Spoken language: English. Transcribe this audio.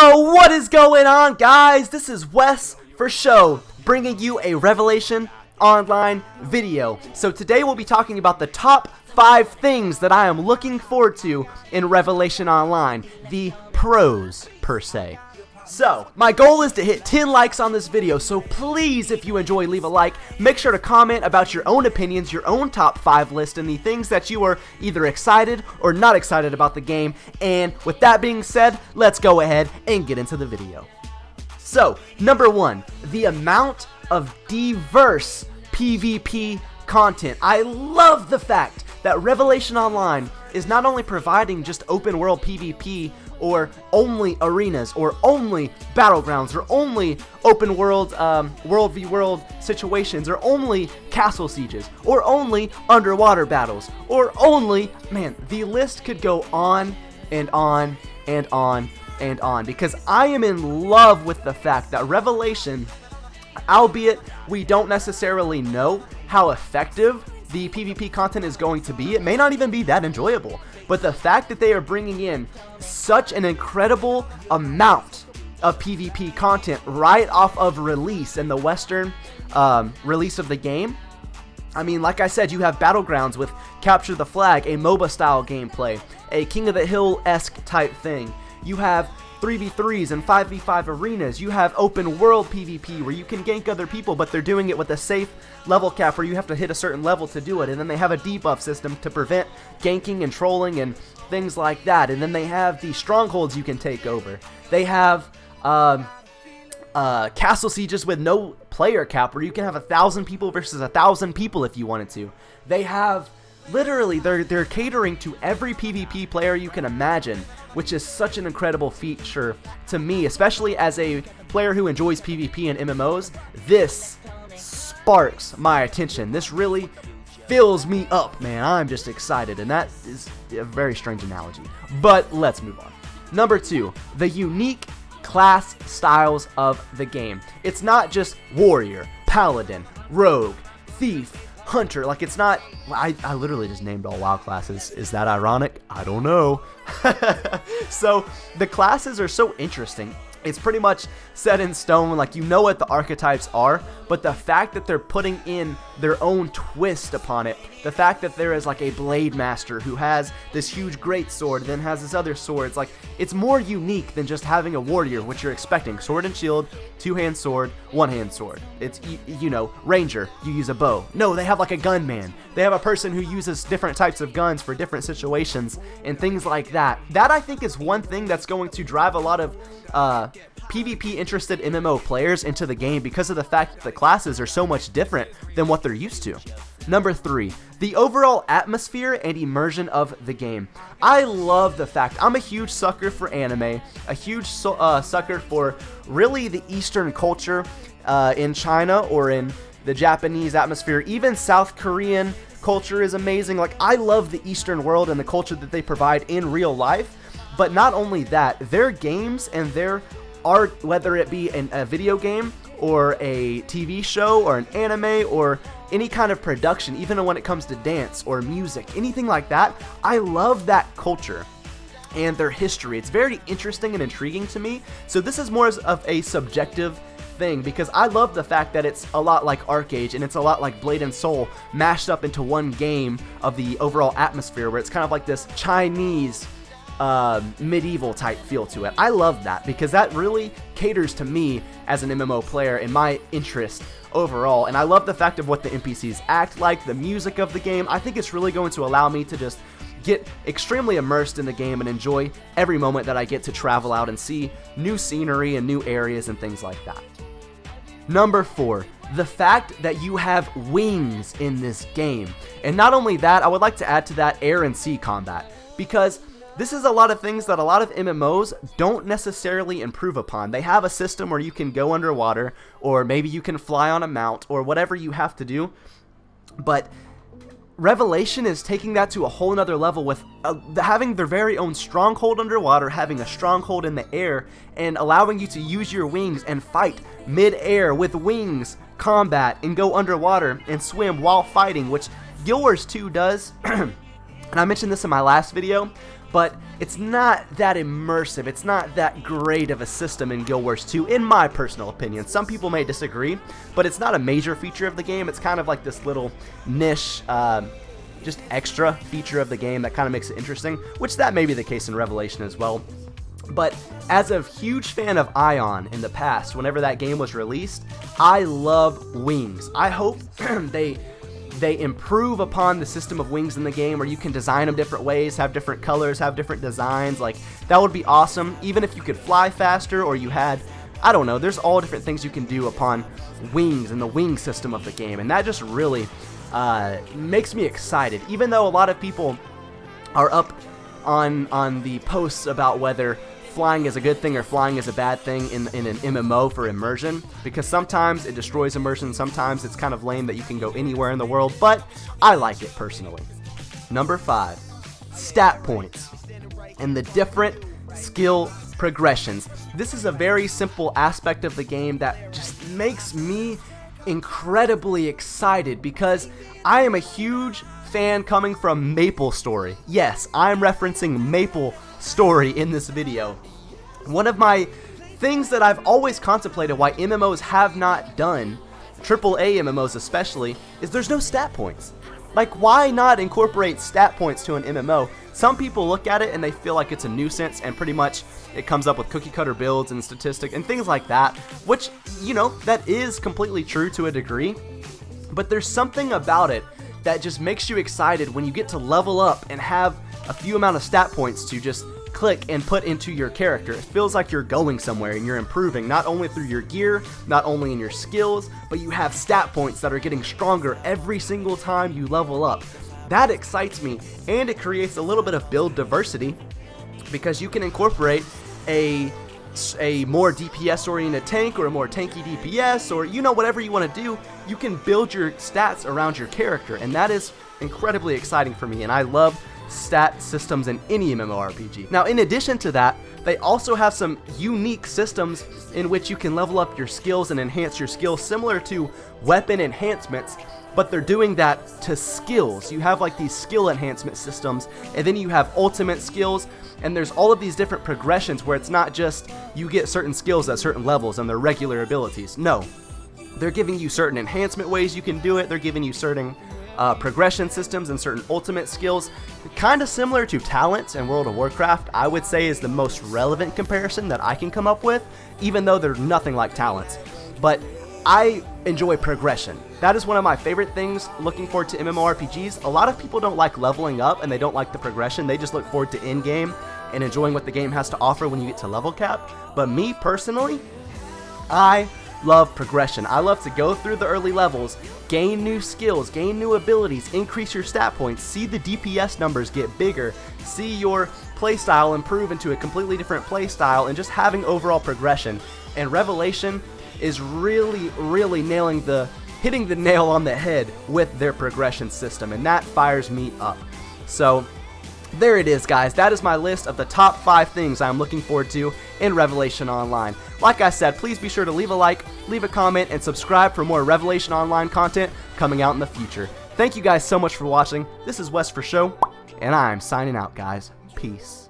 Yo, what is going on, guys? This is Wes for show, bringing you a Revelation Online video. So today we'll be talking about the top 5 things that I am looking forward to in Revelation Online, the pros per se. So, my goal is to hit 10 likes on this video, so please, if you enjoy, leave a like. Make sure to comment about your own opinions, your own top 5 list, and the things that you are either excited or not excited about the game. And with that being said, let's go ahead and get into the video. So, number 1, the amount of diverse PvP content. I love the fact that Revelation Online is not only providing just open world PvP or only arenas or only battlegrounds or only open world world v world situations or only castle sieges or only underwater battles or only, man, the list could go on and on and on and on, because I am in love with the fact that Revelation, albeit we don't necessarily know how effective the PvP content is going to be, it may not even be that enjoyable, but the fact that they are bringing in such an incredible amount of PvP content right off of release in the Western release of the game. I mean, like I said, you have Battlegrounds with Capture the Flag, a MOBA style gameplay, a King of the Hill-esque type thing. You have 3v3s and 5v5 arenas. You have open world PvP where you can gank other people, but they're doing it with a safe level cap where you have to hit a certain level to do it. And then they have a debuff system to prevent ganking and trolling and things like that. And then they have the strongholds you can take over. They have castle sieges with no player cap where you can have 1,000 people versus 1,000 people if you wanted to. They have literally, they're catering to every PvP player you can imagine, which is such an incredible feature to me, especially as a player who enjoys PvP and MMOs. This sparks my attention. This really fills me up, man. I'm just excited, and that is a very strange analogy, but let's move on. Number 2, the unique class styles of the game. It's not just warrior, paladin, rogue, thief, hunter. Like, it's not, I literally just named all WoW classes. Is that ironic? I don't know. So the classes are so interesting. It's pretty much set in stone, like, you know what the archetypes are, but the fact that they're putting in their own twist upon it, the fact that there is like a blade master who has this huge great sword, then has this other sword, it's more unique than just having a warrior, which you're expecting. Sword and shield, 2-hand sword, 1-hand sword. It's, you know, ranger, you use a bow. No, they have like a gunman. They have a person who uses different types of guns for different situations and things like that. That, I think, is one thing that's going to drive a lot of PvP interested MMO players into the game, because of the fact that the classes are so much different than what they're used to. Number 3, the overall atmosphere and immersion of the game. I love the fact, I'm a huge sucker for anime, a huge sucker for really the Eastern culture in China or in the Japanese atmosphere. Even South Korean culture is amazing. Like, I love the Eastern world and the culture that they provide in real life. But not only that, their games and their art, whether it be a video game or a TV show or an anime or any kind of production, even when it comes to dance or music, anything like that, I love that culture and their history. It's very interesting and intriguing to me. So this is more of a subjective thing, because I love the fact that it's a lot like Arcade and it's a lot like Blade and Soul mashed up into one game of the overall atmosphere, where it's kind of like this Chinese medieval type feel to it. I love that, because that really caters to me as an MMO player and my interest overall. And I love the fact of what the NPCs act like, the music of the game. I think it's really going to allow me to just get extremely immersed in the game and enjoy every moment that I get to travel out and see new scenery and new areas and things like that. Number 4, the fact that you have wings in this game. And not only that, I would like to add to that air and sea combat, because this is a lot of things that a lot of MMOs don't necessarily improve upon. They have a system where you can go underwater, or maybe you can fly on a mount, or whatever you have to do. But Revelation is taking that to a whole nother level with having their very own stronghold underwater, having a stronghold in the air, and allowing you to use your wings and fight mid-air with wings combat and go underwater and swim while fighting, which Guild Wars 2 does. And I mentioned this in my last video, but it's not that immersive. It's not that great of a system in Guild Wars 2, in my personal opinion. Some people may disagree, but it's not a major feature of the game. It's kind of like this little niche, just extra feature of the game that kind of makes it interesting, which that may be the case in Revelation as well. But as a huge fan of Ion in the past, whenever that game was released, I love wings. I hope they improve upon the system of wings in the game, where you can design them different ways, have different colors, have different designs. Like, that would be awesome. Even if you could fly faster, or you had, I don't know, there's all different things you can do upon wings and the wing system of the game, and that just really makes me excited. Even though a lot of people are up on the posts about whether flying is a good thing or flying is a bad thing in an MMO for immersion, because sometimes it destroys immersion, sometimes it's kind of lame that you can go anywhere in the world, but I like it personally. Number 5, stat points and the different skill progressions. This is a very simple aspect of the game that just makes me incredibly excited, because I am a huge fan coming from Maple Story. Yes, I'm referencing Maple Story in this video. One of my things that I've always contemplated why MMOs have not done, AAA MMOs especially, is there's no stat points. Like, why not incorporate stat points to an MMO? Some people look at it and they feel like it's a nuisance, and pretty much it comes up with cookie cutter builds and statistics and things like that, which, you know, that is completely true to a degree, but there's something about it that just makes you excited when you get to level up and have a few amount of stat points to just click and put into your character. It feels like you're going somewhere and you're improving, not only through your gear, not only in your skills, but you have stat points that are getting stronger every single time you level up. That excites me, and it creates a little bit of build diversity, because you can incorporate a more DPS oriented tank, or a more tanky DPS, or, you know, whatever you want to do. You can build your stats around your character, and that is incredibly exciting for me, and I love stat systems in any MMORPG. Now, in addition to that, they also have some unique systems in which you can level up your skills and enhance your skills, similar to weapon enhancements, but they're doing that to skills. You have like these skill enhancement systems, and then you have ultimate skills, and there's all of these different progressions where it's not just you get certain skills at certain levels and they're regular abilities. No, they're giving you certain enhancement ways you can do it. They're giving you certain progression systems and certain ultimate skills, kind of similar to talents in World of Warcraft. I would say is the most relevant comparison that I can come up with, even though they're nothing like talents. But I enjoy progression. That is one of my favorite things looking forward to MMORPGs. A lot of people don't like leveling up and they don't like the progression. They just look forward to in-game and enjoying what the game has to offer when you get to level cap. But me personally, I love progression. I love to go through the early levels, gain new skills, gain new abilities, increase your stat points, see the DPS numbers get bigger, see your playstyle improve into a completely different playstyle, and just having overall progression. And Revelation is really hitting the nail on the head with their progression system, and that fires me up. So there it is, guys. That is my list of the top 5 things I'm looking forward to in Revelation Online. Like I said, please be sure to leave a like, leave a comment, and subscribe for more Revelation Online content coming out in the future. Thank you guys so much for watching. This is Wes for Show, and I'm signing out, guys. Peace.